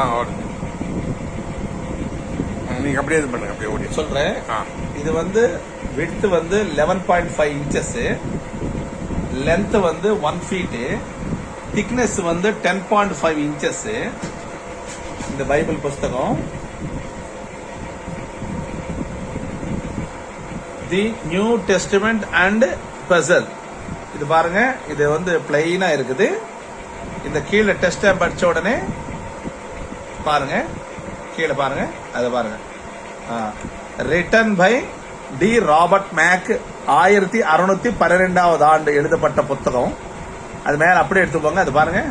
ஓடுது. நீங்க அப்படியே இது பண்ணுங்க, அப்படியே ஓடி சொல்றேன். இது வந்து விட்த் வந்து 11.5 இன்ச்சஸ், லென்த் வந்து 1 feet, திக்னஸ் வந்து 10.5 இன்ச்சஸ். இந்த பைபிள் புஸ்தகம் தி நியூ டெஸ்டமெண்ட் அண்ட் பசல். இது பாருங்க, இது வந்து பிளைனா இருக்குது. இந்த கீழே டெஸ்ட் படிச்ச உடனே பாருங்க, கீழே பாருங்க, அதை பாருங்க. Written by the Robert Mac, 1612 ஆண்டு எழுதப்பட்ட புத்தகம். அது மேல அப்படியே எடுத்து போங்க. அது பாருங்க,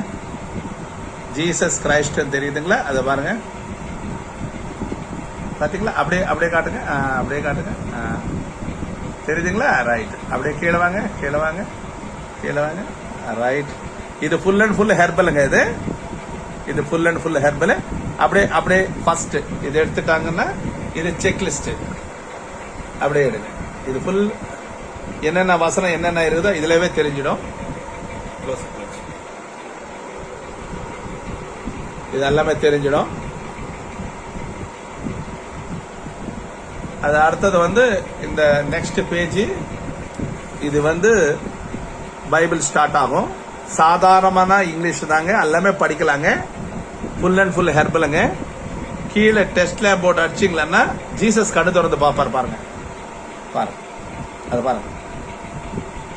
ஜீசஸ் கிரைஸ்ட் தெரியுதுங்களா? அதை பாருங்க, பாத்தீங்களா? அப்படியே அப்படியே காட்டுங்க, அப்படியே காட்டுங்க. தெரியுதுங்களா? ரைட். அப்படியே கீழே வாங்க, கீழே வாங்க, கீழே வாங்க. ரைட். இது ஃபுல் அண்ட் ஃபுல் ஹெர்பலுங்க. இது ஃபுல் அண்ட் ஃபுல் ஹெர்பல். அப்படியே அப்படியே ஃபர்ஸ்ட் இது எடுத்துட்டாங்கன்னா இது செக்லிஸ்ட். அப்படியே எடுங்க. இது ஃபுல் என்னென்ன வசனம் என்னென்ன இருக்குதோ இதுலவே தெரிஞ்சிடும். இது எல்லாமே தெரிஞ்சிடும். அது அடுத்தது வந்து இந்த நெக்ஸ்ட் பேஜ். இது வந்து பைபிள் ஸ்டார்ட் ஆகும். சாதாரணமான இங்கிலீஷ் தாங்க, எல்லாமே படிக்கலாங்க. ஃபுல் அண்ட் ஃபுல் ஹெர்பலுங்க. கீழே டெஸ்ட் லேப் போர்டு அடிச்சிங்களா ஜீசஸ் கண்ணு திறந்து பாப்பாரு. பாருங்க, பாருங்க, அது பாருங்க.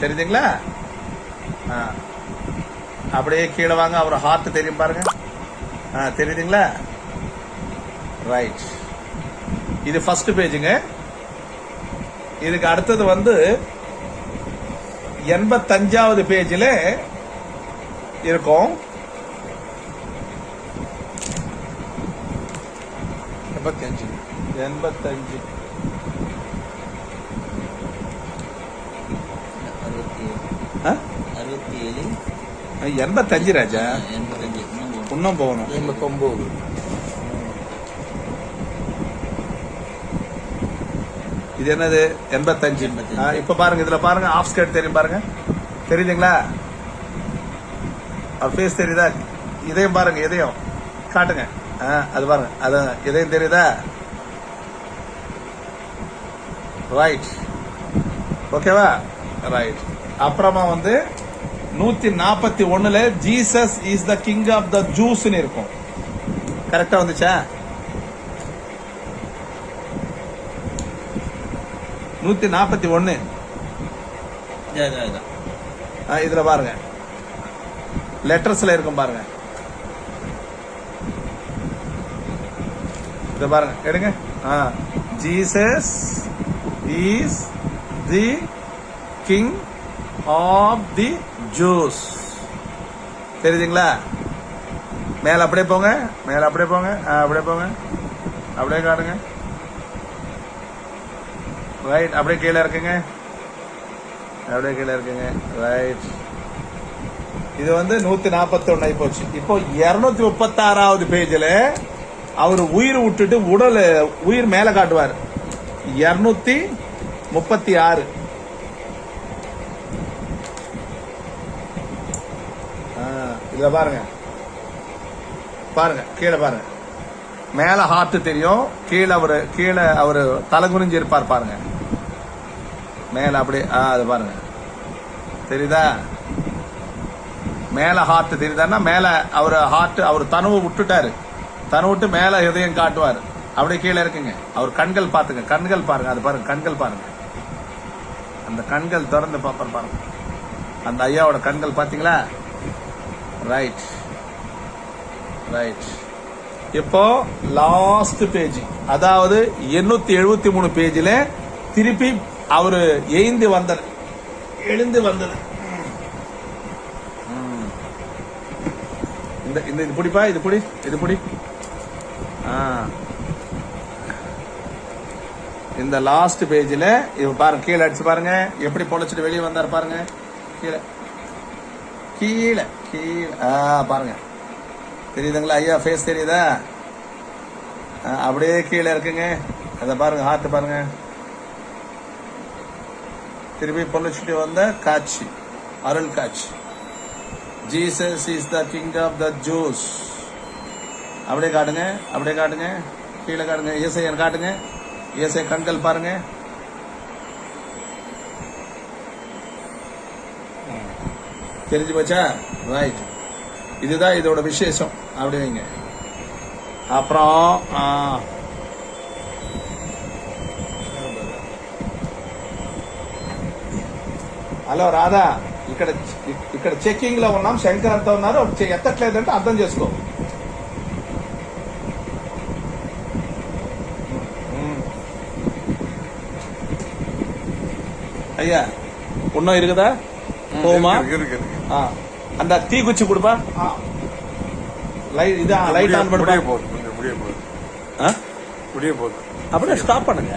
தெரியுதுங்களா? அப்படியே கீழே வாங்க. அவர் ஹார்ட் தெரியும் பாருங்க. தெரியுதுங்களா? ரைட். இது ஃபர்ஸ்ட் பேஜுங்க. இதுக்கு அடுத்தது வந்து 85வது பேஜில் இருக்கும். 85 85 ராஜா. இன்னும் போகணும். 89. இது என்னது? 85. இப்ப பாருங்க, இதுல பாருங்க, ஆஃப் ஸ்கர்ட் தெரியும் பாருங்க. தெரியுதுங்களா? அவர் ஃபேஸ் தெரியுதா? இதயம் பாருங்க, இதயம் காட்டுங்க. அது பாருங்க, அது இதயம் தெரியுதா? ரைட். ஓகேவா? ரைட். அப்புறமா வந்து 141ல Jesus is the king of the Jews இருக்கும். கரெக்டா வந்துச்சா? 141 இதுல பாருங்க, லெட்டர்ஸ்ல இருக்கும் பாருங்க. இத பாருங்க, எடுங்க. Jesus is the king of the Jews. தெரியுதுங்களா? மேல அப்படியே போங்க, மேல அப்படியே போங்க, அப்படியே போங்க, அப்படியே காட்டுங்க. ரைட். அப்படியே கீழே இருக்குங்க, அப்படியே கீழே இருக்குங்க. ரைட். இது வந்து 141 ஆகி போச்சு. இப்போ 236வது பேஜ்ல அவர் உயிர் விட்டுட்டு உயிர் மேல காட்டுவார். 236. இதுல பாருங்க, பாருங்க கீழே பாருங்க. மேல ஹார்ட் தெரியும், கீழே அவரு தலை குனிஞ்சு இருப்பார் பாருங்க. மேல அப்படியே அது பாருங்க, தெரியுதா? மேல ஹார்ட் தெரியுதான்னா மேல அவர் தனுவை விட்டுட்டாரு. தனு விட்டு மேல இதயம் காட்டுவார். அப்படியே கீழே இருக்குங்க. அவர் கண்கள் பாத்துங்க, கண்கள் பாருங்க. அது பாருங்க, கண்கள் பாருங்க. அந்த கண்கள் திறந்து பாப்பார் பாருங்க. அந்த ஐயாவோட கண்கள் பாத்தீங்களா? Right, right. இப்போ லாஸ்ட் பேஜ், அதாவது 873 பேஜ்ல திருப்பி அவரு எழுந்து வந்தது. இது பிடிப்பா, இது பிடி. இந்த லாஸ்ட் பேஜ்ல பாருங்க, கீழே அடிச்சு பாருங்க, எப்படி பொழைச்சிட்டு வெளியே வந்தார் பாருங்க. கீழே கீழே கீழே பாருங்க, தெரியுதுங்களா? ஐயா ஃபேஸ் தெரியுதா? அப்படியே கீழே இருக்குங்க. அதை பாருங்க, ஹார்ட் பாருங்க. திருப்பி பொழைச்சிட்டு வந்த காட்சி, அருள் காட்சி. Jesus is the king of the Jews. அப்படியே காட்டுங்க, அப்படியே காட்டுங்க, கீழே காட்டுங்க, இயேசையை காட்டுங்க, இயேசை கண்கள் பாருங்க. தெரிஞ்சு போச்சா? ரைட், இதுதான் இதோட விசேஷம். அப்படி வைங்க. அப்புறம் హలో రాధా, ఇక్కడ చెకింగ్ లో ఉన్నాం. శంకర్ అంతా ఉన్నారు, ఎత్తట్లేదంటే అర్థం చేసుకో. ஐயா ஒன்னும் இருக்குதா? போமா இருக்கு. அந்த தீ குச்சி கொடுப்பா. லைட் ஆன் முடிய பண்ணுப்பா. போகுது, கொஞ்சம் முடிய போகுது. ஆ? முடிய போகுது. அப்படியே ஸ்டாப் பண்ணுங்க.